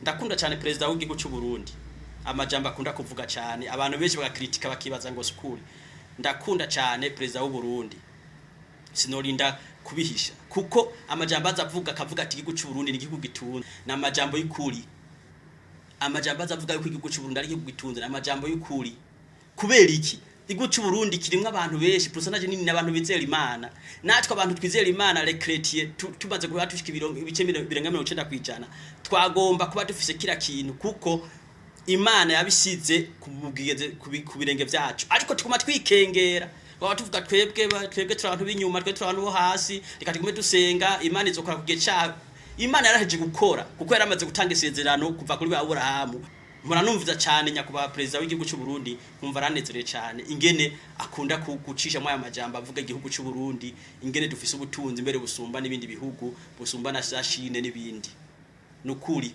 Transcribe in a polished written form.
ndakunda cyane president w'igihugu cy'u Burundi amajambo akunda kuvuga cyane abantu benshi bagakritika bakibaza ngo skuri ndakunda cyane president w'u Burundi sinorinda kubihisha kuko amajambo azavuga akavuga ati igihugu cy'u Burundi ni igihugu gitunze na amajambo y'ukuri amajambo azavuga yuko igihugu cy'u Burundi ari igihugu gitunze na amajambo y'ukuri kubera iki igihugu cy'u Burundi kirimwe abantu benshi personage nini n'abantu bizera Imana natwe abantu twizera Imana les chrétiens tumaze kuba tushika ibice birenga 90% twagomba kuba dufise kira kintu kuko Imana yabisize kubirenge byacu ariko tukuma twikengera baba tuvuga twebwe turabantu b'inyuma twebwe abantu bo hasi reka tugume dusenga Imana izokora kugiye cyawe Imana yaraheje gukora kuko yaramaze gutanga isezerano kuva kuri Aburahamu muranumviza cyane nyakuba president w'igihugu cy'u Burundi nkumva ranezereye cyane ingene akunda gucisha mu aya majambo avuga igihugu cy'u Burundi ingene dufise ubutunzi mbere busumba n'ibindi bihugu busumba na Chine n'ibindi nukuri